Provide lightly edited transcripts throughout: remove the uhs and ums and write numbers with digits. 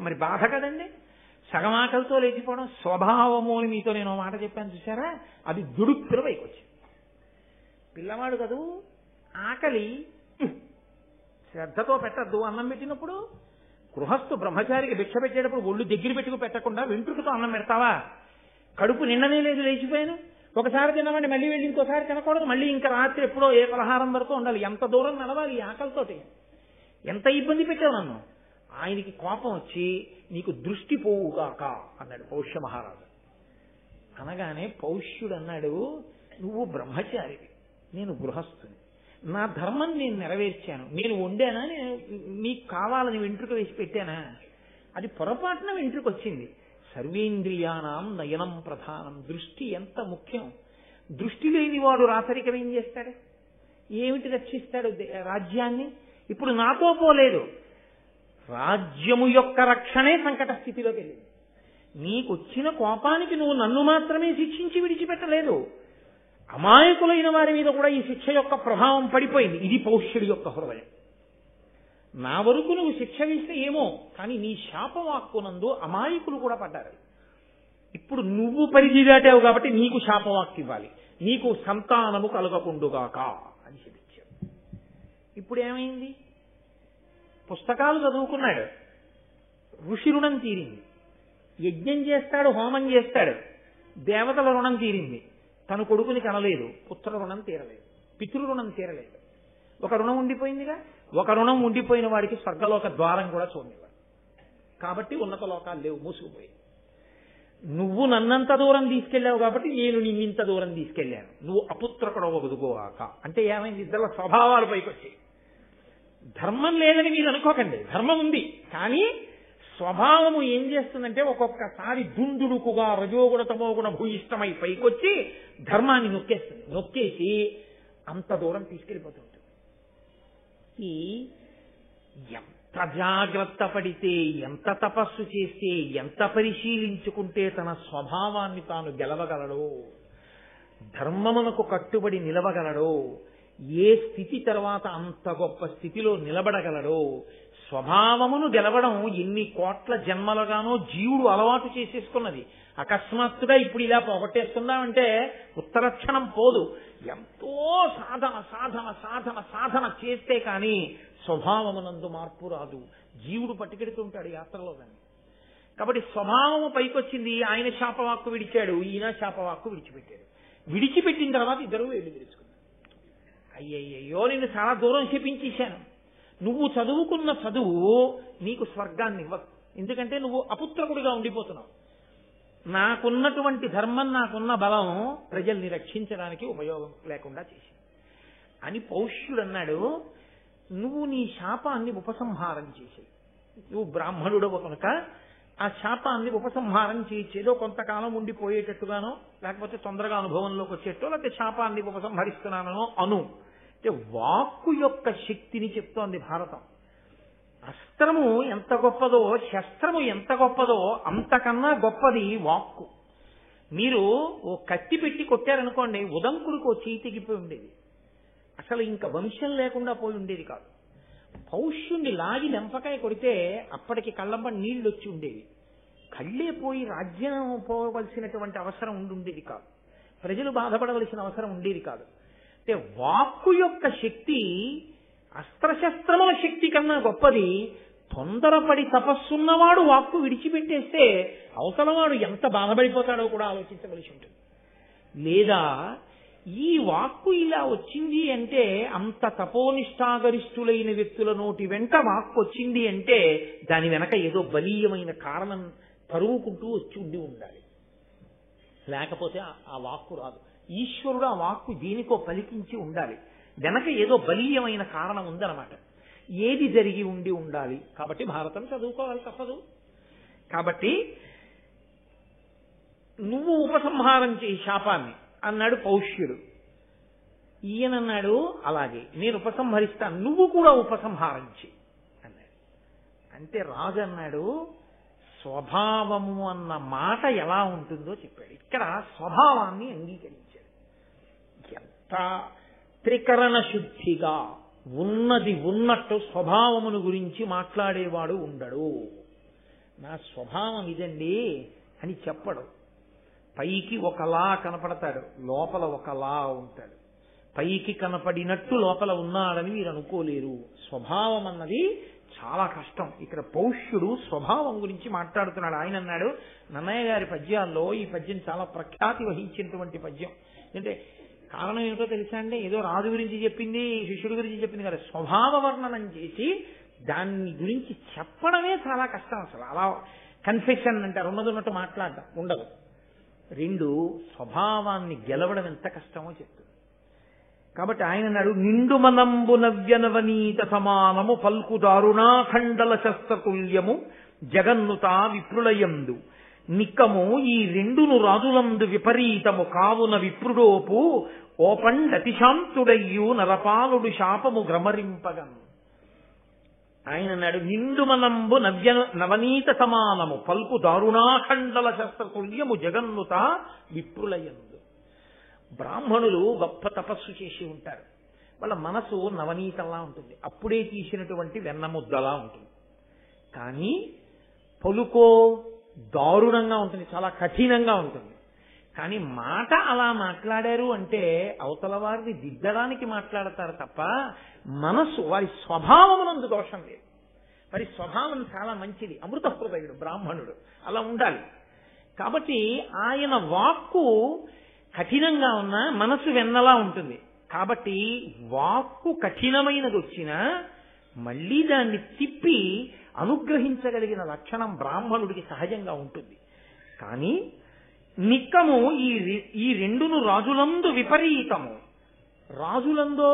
మరి బాధ కదండి. సగం ఆకలితో లేచిపోవడం స్వభావము అని మీతో నేను మాట చెప్పాను చూసారా, అది దుడుక్కున పైకి వచ్చింది. పిల్లవాడు కదూ ఆకలి శ్రద్ధతో పెట్టద్దు. అన్నం పెట్టినప్పుడు గృహస్థు బ్రహ్మచారికి భిక్ష పెట్టేటప్పుడు ఒళ్ళు దగ్గర పెట్టుకు పెట్టకుండా వెంట్రుకతో అన్నం పెడతావా? కడుపు నిండనే లేదు, లేచిపోయాను. ఒకసారి తినమండి మళ్ళీ వెళ్ళి ఇంకోసారి తినకూడదు, మళ్ళీ ఇంకా రాత్రి ఎప్పుడో ఏ పలహారం వరకు ఉండాలి. ఎంత దూరం నడవాలి ఈ ఆకలితోటి? ఎంత ఇబ్బంది పెట్టావు నన్ను. ఆయనకి కోపం వచ్చి నీకు దృష్టి పోవుగాక అన్నాడు పౌష్య మహారాజు. అనగానే పౌష్యుడు అన్నాడు, నువ్వు బ్రహ్మచారివి, నేను గృహస్థుని, నా ధర్మం నేను నెరవేర్చాను. నేను వండానా? నేను నీకు కావాలని వెంట్రుక వేసి పెట్టానా? అది పొరపాటున వెంట్రుక వచ్చింది. సర్వేంద్రియాణం నయనం ప్రధానం. దృష్టి ఎంత ముఖ్యం. దృష్టి లేని వాడు రాచరికం ఏం చేస్తాడు? ఏమిటి రక్షిస్తాడు రాజ్యాన్ని? ఇప్పుడు నాతో పోలేదు. రాజ్యము యొక్క రక్షణే సంకట స్థితిలోకి వెళ్ళింది. నీకొచ్చిన కోపానికి నువ్వు నన్ను మాత్రమే శిక్షించి విడిచిపెట్టలేదు, అమాయకులైన వారి మీద కూడా ఈ శిక్ష యొక్క ప్రభావం పడిపోయింది. ఇది పౌష్యుడి యొక్క హృదయం. నా వరకు నువ్వు శిక్ష వేస్తే ఏమో, కానీ నీ శాపవాక్కునందు అమాయకులు కూడా పడ్డారు. ఇప్పుడు నువ్వు పరిధి దాటావు కాబట్టి నీకు శాపవాక్కు ఇవ్వాలి, నీకు సంతానము కలగకుండుగాక అని చెప్పించాడు. ఇప్పుడు ఏమైంది? పుస్తకాలు చదువుకున్నాడు, ఋషి రుణం తీరింది. యజ్ఞం చేస్తాడు, హోమం చేస్తాడు, దేవతల రుణం తీరింది. తను కొడుకుని కనలేదు, పుత్ర రుణం తీరలేదు, పితృ రుణం తీరలేదు. ఒక రుణం ఉండిపోయిందిగా. ఒక రుణం ఉండిపోయిన వాడికి స్వర్గలోక ద్వారం కూడా చూడనివ్వడు. కాబట్టి ఉన్నత లోకాలు లేవు, మూసుకుపోయి. నువ్వు నన్నంత దూరం తీసుకెళ్లావు కాబట్టి నేను నిన్నింత దూరం తీసుకెళ్లాను. నువ్వు అపుత్రకుడు వదుకోవాక అంటే ఏమైంది? ఇద్దరు స్వభావాలు పైకి వచ్చాయి. ధర్మం లేదని మీరు అనుకోకండి, ధర్మం ఉంది. కానీ స్వభావము ఏం చేస్తుందంటే ఒక్కొక్కసారి దుందుడుకుగా రజోగుణ తమోగుణ భూయిష్టమై పైకొచ్చి ధర్మాన్ని నొక్కేస్తుంది. నొక్కేసి అంత దూరం తీసుకెళ్ళిపోతుంటుంది. ఎంత జాగ్రత్త పడితే, ఎంత తపస్సు చేస్తే, ఎంత పరిశీలించుకుంటే తన స్వభావాన్ని తాను గెలవగలడో, ధర్మమునకు కట్టుబడి నిలవగలడో, ఏ స్థితి తర్వాత అంత గొప్ప స్థితిలో నిలబడగలడో. స్వభావమును గెలవడం ఎన్ని కోట్ల జన్మలుగానో జీవుడు అలవాటు చేసేసుకున్నది. అకస్మాత్తుగా ఇప్పుడు ఇలా పోగొట్టేస్తున్నామంటే ఉత్తరక్షణం పోదు. ఎంతో సాధన సాధన సాధన సాధన చేస్తే కానీ స్వభావమునందు మార్పు రాదు. జీవుడు పట్టుకెడుతుంటాడు యాత్రలో కానీ. కాబట్టి స్వభావము పైకొచ్చింది. ఆయన శాపవాక్కు విడిచాడు, ఈయన శాపవాక్కు విడిచిపెట్టాడు. విడిచిపెట్టిన తర్వాత ఇద్దరు వెళ్ళి తెలుసుకున్నారు. అయ్యయ్యో, నిన్ను చాలా దూరం శపించేశాను. నువ్వు చదువుకున్న చదువు నీకు స్వర్గాన్ని ఇవ్వదు. ఎందుకంటే నువ్వు అపుత్రకుడిగా ఉండిపోతున్నావు. నాకున్నటువంటి ధర్మం, నాకున్న బలం ప్రజల్ని రక్షించడానికి ఉపయోగం లేకుండా చేసి అని పౌష్యుడు అన్నాడు. నువ్వు నీ శాపాన్ని ఉపసంహారం చేసేది. నువ్వు బ్రాహ్మణుడవు కనుక ఆ శాపాన్ని ఉపసంహారం చేసేదో కొంతకాలం ఉండిపోయేటట్టుగానో, లేకపోతే తొందరగా అనుభవంలోకి వచ్చేటో, లేకపోతే శాపాన్ని ఉపసంహరిస్తున్నానో అను. అంటే వాక్కు యొక్క శక్తిని చెప్తోంది భారతం. అస్త్రము ఎంత గొప్పదో, శస్త్రము ఎంత గొప్పదో అంతకన్నా గొప్పది వాక్కు. మీరు ఓ కత్తి పెట్టి కొట్టారనుకోండి, ఉదంకుడికి ఓ చేయి తెగిపోయి ఉండేది, అసలు ఇంకా వంశం లేకుండా పోయి ఉండేది కాదు. పౌష్యుణ్ణి లాగి లెంపకాయ కొడితే అప్పటికి కళ్ళంబ నీళ్లు వచ్చి ఉండేవి. కళ్ళే పోయి రాజ్యం పోవలసినటువంటి అవసరం ఉండేది కాదు. ప్రజలు బాధపడవలసిన అవసరం ఉండేది కాదు. అంటే వాక్కు యొక్క శక్తి అస్త్రశస్త్రముల శక్తి కన్నా గొప్పది. తొందరపడి తపస్సున్నవాడు వాక్కు విడిచిపెట్టేస్తే అవతలవాడు ఎంత బాధపడిపోతాడో కూడా ఆలోచించవలసి ఉంటుంది. లేదా ఈ వాక్కు ఇలా వచ్చింది అంటే, అంత తపోనిష్టాగరిష్ఠులైన వ్యక్తుల నోటి వెంట వాక్కు వచ్చింది అంటే దాని వెనక ఏదో బలీయమైన కారణం తరువుకుంటూ వచ్చి ఉండాలి. లేకపోతే ఆ వాక్కు రాదు. ఈశ్వరుడు ఆ వాక్కు దేనికో పలికించి ఉండాలి. వెనక ఏదో బలీయమైన కారణం ఉందన్నమాట. ఏది జరిగి ఉండాలి. కాబట్టి భారతం చదువుకోవాలి, తప్పదు. కాబట్టి నువ్వు ఉపసంహారం చేయి శాపాన్ని అన్నాడు పౌష్యుడు. ఈయనన్నాడు, అలాగే నేను ఉపసంహరిస్తాను, నువ్వు కూడా ఉపసంహారం చేయి అన్నాడు. అంటే రాజు అన్నాడు, స్వభావము అన్న మాట ఎలా ఉంటుందో చెప్పాడు. ఇక్కడ స్వభావాన్ని అంగీకరించాడు. ఎంత త్రికరణ శుద్ధిగా ఉన్నది ఉన్నట్టు స్వభావమును గురించి మాట్లాడేవాడు ఉండడు. నా స్వభావం ఇదండి అని చెప్పడు. పైకి ఒకలా కనపడతాడు, లోపల ఒకలా ఉంటాడు. పైకి కనపడినట్టు లోపల ఉన్నాడని మీరు అనుకోలేరు. స్వభావం అన్నది చాలా కష్టం. ఇక్కడ పౌష్యుడు స్వభావం గురించి మాట్లాడుతున్నాడు. ఆయన అన్నాడు, నన్నయ్య గారి పద్యాల్లో ఈ పద్యం చాలా ప్రఖ్యాతి వహించినటువంటి పద్యం. అంటే కారణం ఏమిటో తెలుసా అండి? ఏదో రాజు గురించి చెప్పింది, శిష్యుడి గురించి చెప్పింది కదా, స్వభావ వర్ణనం చేసి దాన్ని గురించి చెప్పడమే చాలా కష్టం. అసలు అలా కన్ఫెషన్ అంటే ఉన్నట్టు మాట్లాడటం ఉండదు. రెండు, స్వభావాన్ని గెలవడం ఎంత కష్టమో చెప్తుంది. కాబట్టి ఆయన అన్నాడు, నిండు మనంబు నవ్యనవనీత సమానము పల్కు దారుణాఖండల శస్త్రతుల్యము జగన్నుత విప్రులయందు నిక్కము ఈ రెండును రాజులందు విపరీతము కావున విప్రుడోపు ఓపండతిశాంతుడయ్యు నరపాలుడు శాపము గ్రమరింపగన్. ఆయన అన్నాడు, నిండు మనంబు నవనీత సమానము పల్కు దారుణాఖండల శస్త్రతుల్యము జగన్నుత విప్రులయందు. బ్రాహ్మణులు గొప్ప తపస్సు చేసి ఉంటారు. వాళ్ళ మనసు నవనీతంలా ఉంటుంది, అప్పుడే తీసినటువంటి వెన్నముద్దలా ఉంటుంది. కానీ పలుకో దారుణంగా ఉంటుంది, చాలా కఠినంగా ఉంటుంది. కానీ మాట అలా మాట్లాడారు అంటే అవతల వారిని దిద్దడానికి మాట్లాడతారు తప్ప మనస్సు, వారి స్వభావమునందు దోషం లేదు. వారి స్వభావం చాలా మంచిది. అమృత హృదయుడు బ్రాహ్మణుడు, అలా ఉండాలి. కాబట్టి ఆయన వాక్కు కఠినంగా ఉన్న మనసు వెన్నలా ఉంటుంది. కాబట్టి వాక్కు కఠినమైనది వచ్చినా మళ్ళీ దాన్ని తిప్పి అనుగ్రహించగలిగిన లక్షణం బ్రాహ్మణుడికి సహజంగా ఉంటుంది. కానీ నిక్కము ఈ రెండును రాజులందు విపరీతము. రాజులందో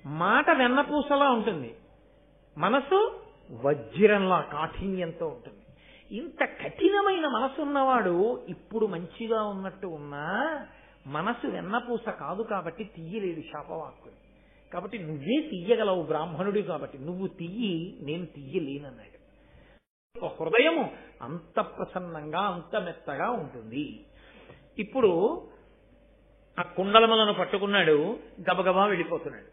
మాట వెన్నపూసలా ఉంటుంది, మనసు వజ్రంలా కాఠిన్యంతో ఉంటుంది. ఇంత కఠినమైన మనసు ఉన్నవాడు ఇప్పుడు మంచిగా ఉన్నట్టు ఉన్నా మనసు వెన్నపూస కాదు కాబట్టి తీయలేడు శాపవాక్కుని. కాబట్టి నువ్వే తీయగలవు బ్రాహ్మణుడు కాబట్టి, నువ్వు తీయి, నేను తీయలేనన్నాడు. హృదయము అంత ప్రసన్నంగా అంత మెత్తగా ఉంటుంది. ఇప్పుడు ఆ కుండలములను పట్టుకున్నాడు, గబగబా వెళ్ళిపోతున్నాడు.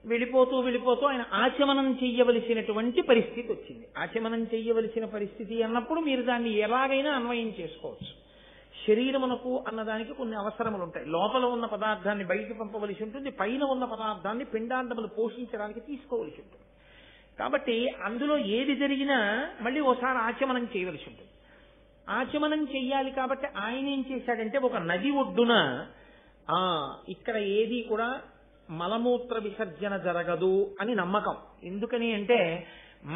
వెళ్ళిపోతూ ఆయన ఆచమనం చెయ్యవలసినటువంటి పరిస్థితి వచ్చింది. ఆచమనం చెయ్యవలసిన పరిస్థితి అన్నప్పుడు మీరు దాన్ని ఎలాగైనా అన్వయం చేసుకోవచ్చు. శరీరమునకు అన్నదానికి కొన్ని అవసరములు ఉంటాయి. లోపల ఉన్న పదార్థాన్ని బయటికి పంపవలసి ఉంటుంది, పైన ఉన్న పదార్థాన్ని పిండాండములు పోషించడానికి తీసుకోవలసి ఉంటుంది. కాబట్టి అందులో ఏది జరిగినా మళ్ళీ ఓసారి ఆచమనం చేయవలసి ఉంటుంది. ఆచమనం చెయ్యాలి కాబట్టి ఆయన ఏం చేశాడంటే, ఒక నది ఒడ్డున ఇక్కడ ఏది కూడా మలమూత్ర విసర్జన జరగదు అని నమ్మకం. ఎందుకని అంటే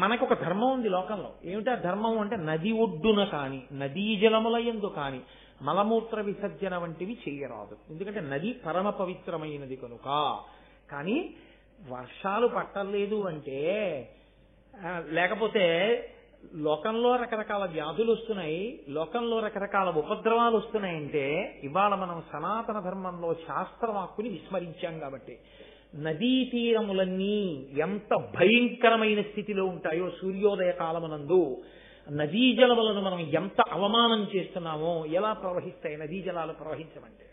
మనకు ఒక ధర్మం ఉంది లోకంలో. ఏమిటా ధర్మం అంటే, నది ఒడ్డున కాని నదీ జలముల యందు కాని మలమూత్ర విసర్జన వంటివి చేయరాదు. ఎందుకంటే నది పరమ పవిత్రమైనది కనుక. కానీ వర్షాలు పట్టలేదు అంటే, లేకపోతే లోకంలో రకరకాల వ్యాధులు వస్తున్నాయి, లోకంలో రకరకాల ఉపద్రవాలు వస్తున్నాయంటే ఇవాళ మనం సనాతన ధర్మంలో శాస్త్రవాక్కుని విస్మరించాం. కాబట్టి నదీ తీరములన్నీ ఎంత భయంకరమైన స్థితిలో ఉంటాయో సూర్యోదయ కాలమునందు, నదీ జలములను మనం ఎంత అవమానం చేస్తున్నామో, ఎలా ప్రవహిస్తాయి నదీ జలాలు ప్రవహించమంటే.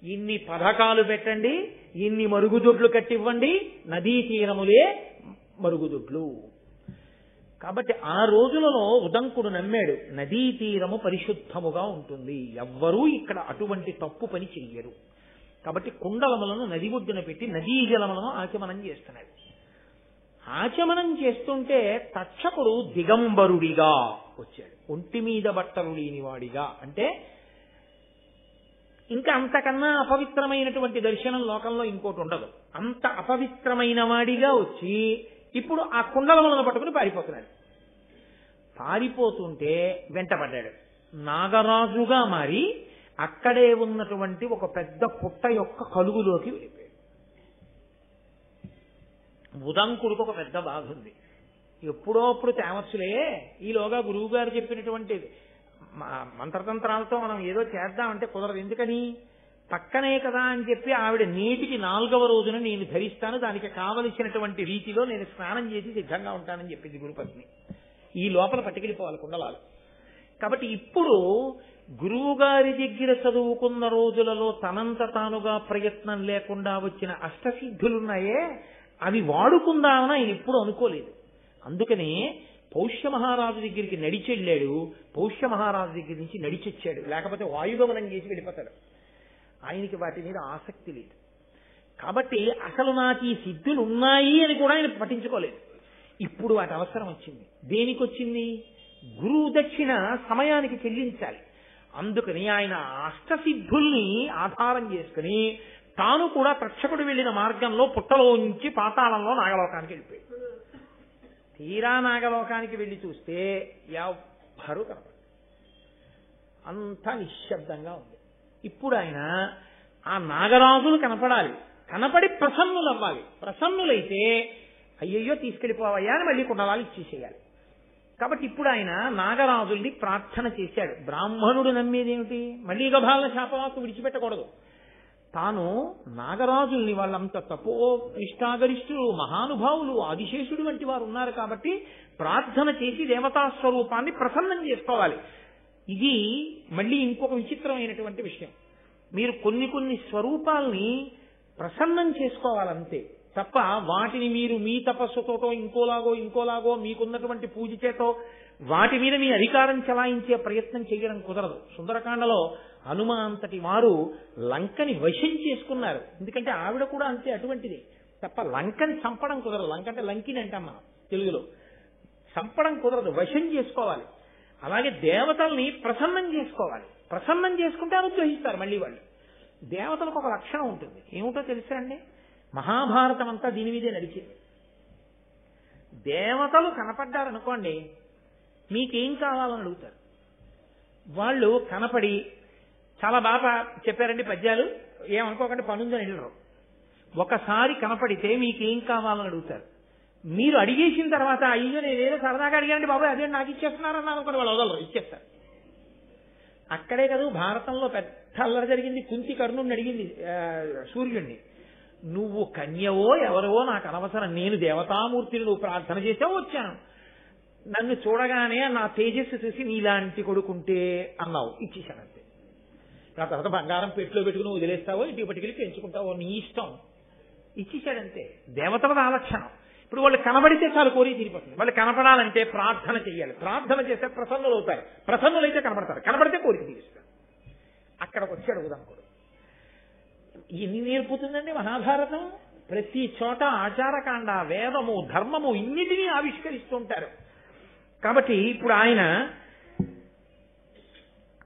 ఇన్ని పథకాలు పెట్టండి, ఇన్ని మరుగుదొడ్లు కట్టివ్వండి, నదీ తీరములే మరుగుదొడ్లు. కాబట్టి ఆ రోజులలో ఉదంకుడు నమ్మాడు, నదీ తీరము పరిశుద్ధముగా ఉంటుంది, ఎవ్వరూ ఇక్కడ అటువంటి తప్పు పని చెయ్యరు. కాబట్టి కుండలములను నది ఒడ్డున పెట్టి నదీ జలములను ఆచమనం చేస్తున్నాడు. ఆచమనం చేస్తుంటే తక్షకుడు దిగంబరుడిగా వచ్చాడు, ఒంటి మీద బట్టలు లేనివాడిగా. అంటే ఇంకా అంతకన్నా అపవిత్రమైనటువంటి దర్శనం లోకంలో ఇంకోటి ఉండదు. అంత అపవిత్రమైన వాడిగా వచ్చి ఇప్పుడు ఆ కుండలములను పట్టుకుని పారిపోతున్నాడు. పారిపోతుంటే వెంటపడ్డాడు. నాగరాజుగా మారి అక్కడే ఉన్నటువంటి ఒక పెద్ద పుట్ట యొక్క కలుగులోకి వెళ్ళిపోయాడు. ఉదంకుడికి ఒక పెద్ద బాధ ఉంది. ఎప్పుడో అప్పుడు తేవచ్చులే, ఈలోగా గురువు గారు చెప్పినటువంటి మంత్రతంత్రాలతో మనం ఏదో చేద్దామంటే కుదరదు. ఎందుకని? పక్కనే కదా అని చెప్పి ఆవిడ నేటికి 4వ రోజున నేను ధరిస్తాను, దానికి కావలసినటువంటి రీతిలో నేను స్నానం చేసి సిద్ధంగా ఉంటానని చెప్పింది గురుపత్ని. ఈ లోపల పట్టుకెళ్ళిపోవాలి కుండలాలు. కాబట్టి ఇప్పుడు గురువు గారి దగ్గర చదువుకున్న రోజులలో తనంత తానుగా ప్రయత్నం లేకుండా వచ్చిన అష్టసిద్ధులున్నాయే, అవి వాడుకుందామని ఆయన ఎప్పుడు అనుకోలేదు. అందుకని పౌష్య మహారాజు దగ్గరికి నడిచెళ్ళాడు, పౌష్య మహారాజు దగ్గర నుంచి నడిచొచ్చాడు, లేకపోతే వాయుగమనం చేసి వెళ్ళిపోతాడు. ఆయనకి వాటి మీద ఆసక్తి లేదు. కాబట్టి అసలు నాకు ఈ సిద్ధులు ఉన్నాయి అని కూడా ఆయన పట్టించుకోలేదు. ఇప్పుడు వాటి అవసరం వచ్చింది. దేనికి వచ్చింది? గురువు దక్షిణ సమయానికి చెల్లించాలి. అందుకని ఆయన అష్టసిద్ధుల్ని ఆధారం చేసుకుని తాను కూడా తక్షకుడు వెళ్లిన మార్గంలో పుట్టలోంచి పాతాళంలో నాగలోకానికి వెళ్ళిపోయాడు. తీరా నాగలోకానికి వెళ్లి చూస్తే ఎవ్వరూ కనపడదు, అంతా నిశ్శబ్దంగా ఉంది. ఇప్పుడు ఆయన ఆ నాగరాజులు కనపడాలి, కనపడి ప్రసన్నులు అవ్వాలి. ప్రసన్నులైతే అయ్యయ్యో తీసుకెళ్లిపోవయ్యా అని మళ్ళీ కుండలాలు ఇచ్చేసేయాలి. కాబట్టి ఇప్పుడు ఆయన నాగరాజుల్ని ప్రార్థన చేశాడు. బ్రాహ్మణుడు నమ్మేదేమిటి? మళ్ళీ గభాల శాపవాకు విడిచిపెట్టకూడదు. తాను నాగరాజుల్ని, వాళ్ళంత తపో నిష్ఠాగరిష్ఠులు, మహానుభావులు, ఆదిశేషుడు వంటి వారు ఉన్నారు కాబట్టి ప్రార్థన చేసి దేవతా స్వరూపాన్ని ప్రసన్నం చేసుకోవాలి. ఇది మళ్ళీ ఇంకొక విచిత్రమైనటువంటి విషయం. మీరు కొన్ని స్వరూపాల్ని ప్రసన్నం చేసుకోవాలంతే తప్ప వాటిని మీరు మీ తపస్సుతో ఇంకోలాగో మీకున్నటువంటి పూజ చేతో వాటి మీద మీ అధికారం చలాయించే ప్రయత్నం చేయడం కుదరదు. సుందరకాండలో హనుమ అంతటి వారు లంకని వశం చేసుకున్నారు. ఎందుకంటే ఆవిడ కూడా అంతే అటువంటిది తప్ప లంకని చంపడం కుదరదు. లంక అంటే లంకిని అంటాం మనం తెలుగులో. చంపడం కుదరదు, వశం చేసుకోవాలి. అలాగే దేవతల్ని ప్రసన్నం చేసుకోవాలి. ప్రసన్నం చేసుకుంటే అనుగ్రహిస్తారు మళ్ళీ వాళ్ళు. దేవతలకు ఒక లక్షణం ఉంటుంది, ఏమిటో తెలుసా అండి? మహాభారతం అంతా దీని మీదే నడిచింది. దేవతలు కనపడ్డారనుకోండి, మీకేం కావాలని అడుగుతారు. వాళ్ళు కనపడి చాలా బాగా చెప్పారండి పద్యాలు, ఏమనుకోకండి పనుందని వెళ్ళరు. ఒకసారి కనపడితే మీకేం కావాలని అడుగుతారు. మీరు అడిగేసిన తర్వాత అయ్యో నేనేదో సరదాగా అడిగానండి బాబాయ్ అదే నాకు ఇచ్చేస్తున్నారన్నారు అనుకోండి, వాళ్ళు వదలరు, ఇచ్చేస్తారు. అక్కడే కదా భారతంలో పెద్ద అల్లరి జరిగింది. కుంతి కర్ణుడిని అడిగింది సూర్యుడిని, నువ్వు కన్యవో ఎవరవో నాకు అనవసరం, నేను దేవతామూర్తిని నువ్వు ప్రార్థన చేసావు వచ్చాను, నన్ను చూడగానే నా తేజస్సు చూసి నీలాంటి కొడుకుంటే అన్నావు, ఇచ్చేశానంతే. ఆ తర్వాత బంగారం పెట్టులో పెట్టుకుని వదిలేస్తావో ఇంటికి పట్టుకెళ్ళి పెంచుకుంటావో నీ ఇష్టం, ఇచ్చేశాడంతే. దేవతల ఆలక్షణం. ఇప్పుడు వాళ్ళు కనబడితే చాలు కోరి తీరిపోతుంది. వాళ్ళు కనపడాలంటే ప్రార్థన చేయాలి. ప్రార్థన చేస్తే ప్రసన్నులు అవుతారు, ప్రసన్నులైతే కనబడతారు, కనబడితే కోరిక తీరుస్తారు. అక్కడికి వచ్చి అడుగుదాం కూడా. ఎన్ని నేర్పుతుందండి మహాభారతం? ప్రతి చోట ఆచారకాండ, వేదము, ధర్మము ఇన్నిటినీ ఆవిష్కరిస్తుంటారు. కాబట్టి ఇప్పుడు ఆయన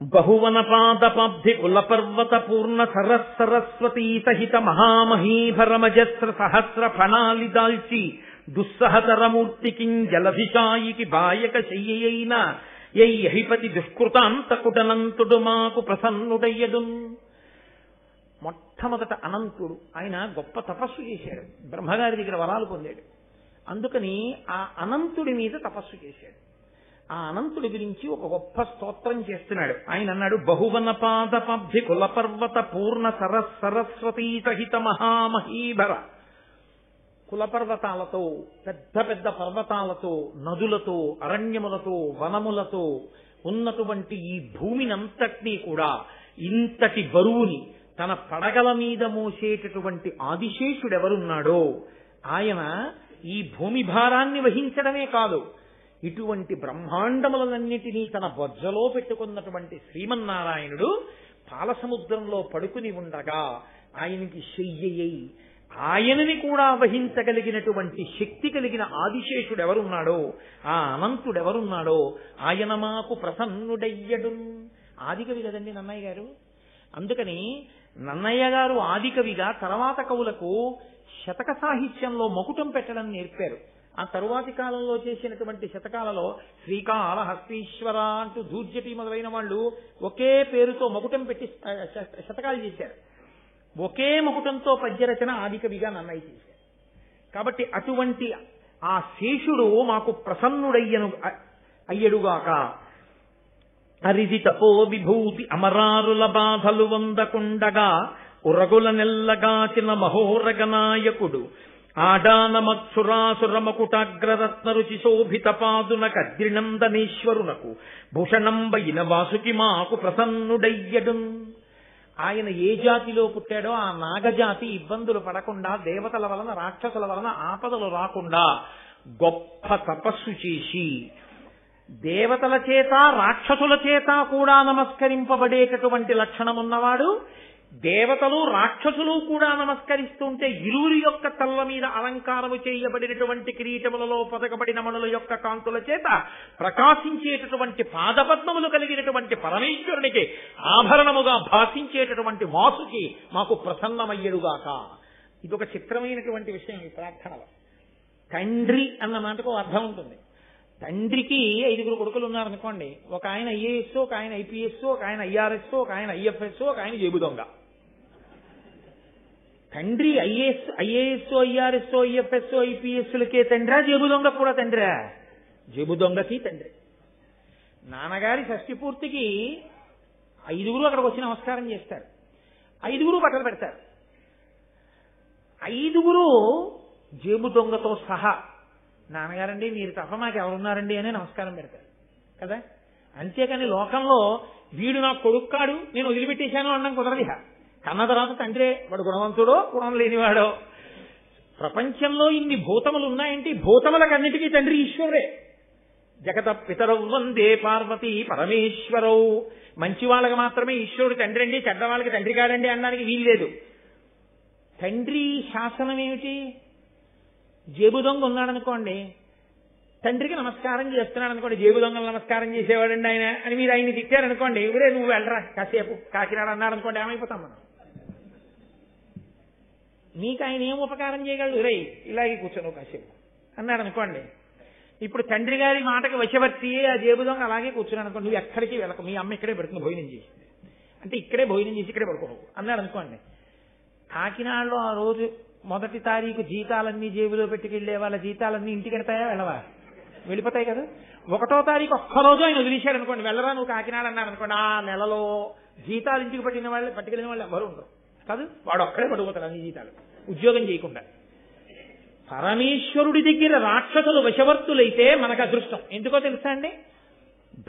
బహువనపాదపాబ్ధి కులపర్వత పూర్ణ సరస్వతీ సహిత మహామహీభరమజస్ర సహస్ర ఫణాలి దాల్చి దుస్సహతరమూర్తికి జలభిషాయికి బాయక శయ్యైన యైహి దుష్కృతాంతకుటనంతుడు మాకు ప్రసన్నుడయ్యదు. మొట్టమొదట అనంతుడు. ఆయన గొప్ప తపస్సు చేశాడు, బ్రహ్మగారి దగ్గర వరాలు పొందాడు. అందుకని ఆ అనంతుడి మీద తపస్సు చేశాడు. ఆ అనంతుడి గురించి ఒక గొప్ప స్తోత్రం చేస్తున్నాడు. ఆయన అన్నాడు, బహువనపాదపబ్ధి కులపర్వత పూర్ణ సరస్వతీ సహిత మహామహీభర. కులపర్వతాలతో, పెద్ద పెద్ద పర్వతాలతో, నదులతో, అరణ్యములతో, వనములతో ఉన్నటువంటి ఈ భూమినంతటినీ కూడా ఇంతటి బరువుని తన పడగల మీద మోసేటటువంటి ఆదిశేషుడెవరున్నాడో ఆయన ఈ భూమి భారాన్ని వహించడమే కాదు, ఇటువంటి బ్రహ్మాండములన్నిటినీ తన బొజ్జలో పెట్టుకున్నటువంటి శ్రీమన్నారాయణుడు పాలసముద్రంలో పడుకుని ఉండగా ఆయనకి శయ్యయ్యి ఆయనని కూడా వహించగలిగినటువంటి శక్తి కలిగిన ఆదిశేషుడు ఎవరున్నాడో, ఆ అనంతుడెవరున్నాడో ఆయన మాకు ప్రసన్నుడయ్యడు. ఆదికవి కదండి నన్నయ్య గారు. అందుకని నన్నయ్య గారు ఆదికవిగా తర్వాత కవులకు శతక సాహిత్యంలో మకుటం పెట్టడం నేర్పారు. ఆ తరువాతి కాలంలో చేసినటువంటి శతకాలలో శ్రీకాళహస్తీశ్వర అంటూ దూర్జటి మొదలైన వాళ్ళు ఒకే పేరుతో మకుటం పెట్టి శతకాలు చేశారు. ఒకే మకుటంతో పద్యరచన ఆదికవిగా నన్నయ్య చేశారు. కాబట్టి అటువంటి ఆ శేషుడు మాకు అయ్యడుగాక. అరిది తపో విభూతి అమరారుల బాధలు వందకుండగా ఉరగుల నెల్లగాచిన మహోరగనాయకుడు ఆడానమత్సురాసురమకుటాగ్రరత్న రుచి శోభిత పాదున కద్రినందనేశ్వరునకు భూషణంబైన వాసుకి మాకు ప్రసన్నుడయ్యడు. ఆయన ఏ జాతిలో పుట్టాడో ఆ నాగజాతి ఇబ్బందులు పడకుండా, దేవతల వలన రాక్షసుల వలన ఆపదలు రాకుండా గొప్ప తపస్సు చేసి దేవతల చేత రాక్షసుల చేత కూడా నమస్కరింపబడేటటువంటి లక్షణం ఉన్నవాడు, దేవతలు రాక్షసులు కూడా నమస్కరిస్తుంటే ఇరువురి యొక్క తల్ల మీద అలంకారము చేయబడినటువంటి కిరీటములలో పదకబడిన మణుల యొక్క కాంతుల చేత ప్రకాశించేటటువంటి పాదపద్మములు కలిగినటువంటి పరమేశ్వరునికి ఆభరణముగా భాషించేటటువంటి వాసుకి మాకు ప్రసన్నమయ్యడుగాక. ఇదొక చిత్రమైనటువంటి విషయం ఈ ప్రార్థనలో. తండ్రి అన్న మాటకు అర్థం ఉంటుంది. తండ్రికి 5 కొడుకులు ఉన్నారనుకోండి, ఒక ఆయన ఐఏఎస్, ఒక ఆయన ఐపీఎస్, ఒక ఆయన ఐఆర్ఎస్, ఒక ఆయన ఐఎఫ్ఎస్, ఒక ఆయన జేబు దొంగ. తండ్రి ఐఏఎస్, ఐఆర్ఎస్, ఐఎఫ్ఎస్, ఐపీఎస్లకే తండ్రా, జేబు దొంగ కూడా తండ్రా? జేబు దొంగకి తండ్రి. నాన్నగారి షష్ఠి పూర్తికి 5 అక్కడికి వచ్చి నమస్కారం చేస్తారు. 5 బట్టలు పెడతారు. 5 జేబు దొంగతో సహా, నాన్నగారండి మీరు తప్ప మాకు ఎవరున్నారండి అని నమస్కారం పెడతారు కదా. అంతేకాని లోకంలో వీడు నాకు కొడుకు కాడు నేను వదిలిపెట్టేశాను అనడం కుదరదు. కన్న తర్వాత తండ్రే, వాడు గుణవంతుడో గుణం లేనివాడో. ప్రపంచంలో ఇన్ని భూతములు ఉన్నాయంటే భూతములకన్నిటికీ తండ్రి ఈశ్వరుడే. జగత పితరౌ వందే పార్వతీ పరమేశ్వరౌ. మంచి వాళ్ళకి మాత్రమే ఈశ్వరుడు తండ్రి అండి, చెడ్డ వాళ్ళకి తండ్రి కాడండి అనడానికి వీల్లేదు. తండ్రి శాసనం ఏమిటి? జేబు దొంగ ఉన్నాడనుకోండి, తండ్రికి నమస్కారం చేస్తున్నాడు అనుకోండి, జేబు దొంగలు నమస్కారం చేసేవాడండి ఆయన అని మీరు ఆయన్ని తిట్టారనుకోండి, ఇవరే నువ్వు వెళ్ళరా కాసేపు కాకినాడ అన్నాడు అనుకోండి, ఏమైపోతాం మనం? మీకు ఆయన ఏం ఉపకారం చేయగలడు? రే ఇలాగే కూర్చోను కాసేపు అన్నాడు అనుకోండి. ఇప్పుడు తండ్రి గారి మాటకి వశవర్తి ఆ జేబు దొంగ అలాగే కూర్చున్నాడు అనుకోండి, నువ్వు ఎక్కడికి వెళ్ళకు, మీ అమ్మ ఇక్కడే పెడుతుంది భోజనం చేసి, అంటే ఇక్కడే భోజనం చేసి ఇక్కడే పడుకోవు అన్నాడు అనుకోండి. కాకినాడలో ఆ రోజు 1వ తారీఖు జీతాలన్నీ జేబులో పెట్టుకెళ్లే వాళ్ళ జీతాలన్నీ ఇంటికి వెళ్తాయా? వెళ్ళవా? వెళ్ళిపోతాయి కదా. 1వ తారీఖు ఒక్కరోజు ఆయన వదిలేశాడు అనుకోండి, వెళ్ళరా నువ్వు కాకినాడ అన్నాడు అనుకోండి, ఆ నెలలో జీతాలు ఇంటికి పట్టుకెళ్ళిన వాళ్ళు ఎవరు ఉండరు కాదు, వాడు ఒక్కడే పడిపోతాడు అన్ని జీతాలు ఉద్యోగం చేయకుండా. పరమేశ్వరుడి దగ్గర రాక్షసులు వశవర్తులైతే మనకు అదృష్టం. ఎందుకో తెలుసా అండి?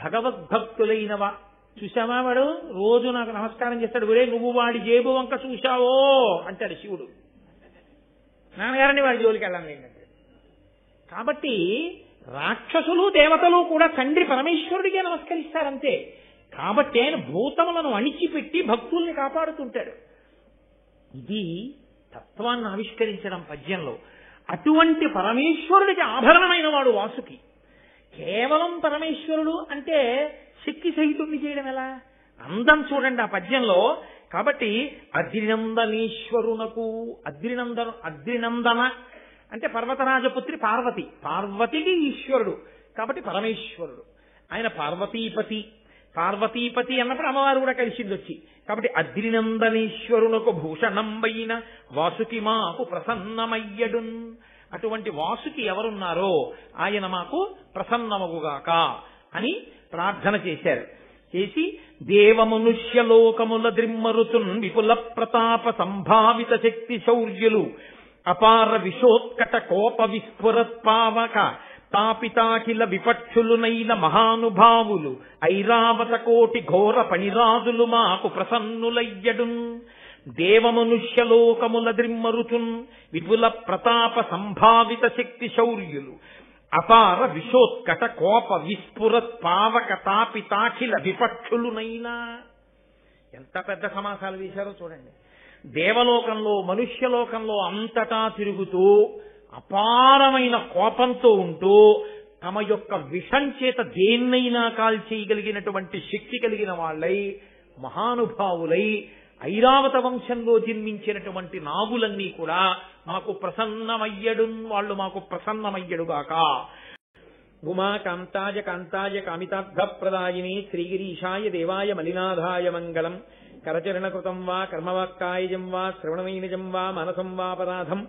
భగవద్భక్తులైనవా చూసావా, వాడు రోజు నాకు నమస్కారం చేస్తాడు, ఒరే నువ్వు వాడి జేబు వంక చూశావో అంటాడు శివుడు. నాన్నగారని వాడి జోలికి వెళ్ళాలి ఏంటంటే. కాబట్టి రాక్షసులు దేవతలు కూడా తండ్రి పరమేశ్వరుడికే నమస్కరిస్తారంతే. కాబట్టి ఆయన భూతములను అణిచిపెట్టి భక్తుల్ని కాపాడుతుంటాడు. ఇది తత్వాన్ని ఆవిష్కరించడం పద్యంలో. అటువంటి పరమేశ్వరుడికి ఆభరణమైన వాడు వాసుకి. కేవలం పరమేశ్వరుడు అంటే శక్తి సహితుణ్ణి చేయడం ఎలా? అందం చూడండి ఆ పద్యంలో. కాబట్టి అద్రినందనీశ్వరునకు, అద్రినందన అంటే పర్వతరాజపుత్రి పార్వతి, పార్వతికి ఈశ్వరుడు కాబట్టి పరమేశ్వరుడు. ఆయన పార్వతీపతి, పార్వతీపతి అన్నప్పుడు అమ్మవారు కూడా కలిసింది వచ్చి. కాబట్టి అద్రినందనీశ్వరునకు భూషణంబైన వాసుకి మాకు ప్రసన్నమయ్యడు. అటువంటి వాసుకి ఎవరున్నారో ఆయన మాకు ప్రసన్నమగుగాక అని ప్రార్థన చేశారు. చేసి దేవమనుష్యలోకముల ద్రిమ్మరుతున్ విపుల ప్రతాప సంభావిత శక్తి శౌర్యులు అపార విశోత్కట కోప విస్ఫురత్పావక తాపితాకిల విపక్షులునైన మహానుభావులు ఐరావత కోటి ఘోర పణిరాజులు మాకు ప్రసన్నులయ్యడున్. దేవమనుష్యలోకముల ద్రిమ్మరుతున్ విపుల ప్రతాప సంభావిత శక్తి శౌర్యులు అపార విశోత్కట కోప విస్ఫురత్ పావక తాపితాఖిల విపక్షులునైనా. ఎంత పెద్ద సమాసాలు వేశారో చూడండి. దేవలోకంలో మనుష్యలోకంలో అంతటా తిరుగుతూ అపారమైన కోపంతో ఉంటూ తమ యొక్క విషం చేత దేన్నైనా కాల్చేయగలిగినటువంటి శక్తి కలిగిన వాళ్ళై మహానుభావులై ఐరావత వంశంలో జన్మించినటువంటి నాగులన్నీ కూడా మాకు ప్రసన్నమయ్యడు, వాళ్ళు మాకు ప్రసన్నమయ్యడుగాక. ఉమా కాంతాయ కాంతాయ కామితార్థ ప్రదాయిని శ్రీగిరీశాయ దేవాయ మలినాథాయ మంగళం. కరచరణకృతం వా కర్మవాక్కాయజం వా శ్రవణమైనజం వా మనసం వాపరాధం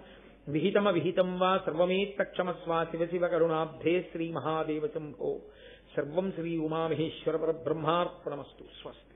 విహితం వా సర్వమేత్తక్షమస్వ శివ శివ కరుణాబ్ధే శ్రీ మహాదేవ శంభో. సర్వం శ్రీ ఉమామహేశ్వర పరబ్రహ్మార్పణమస్తు. స్వస్తి.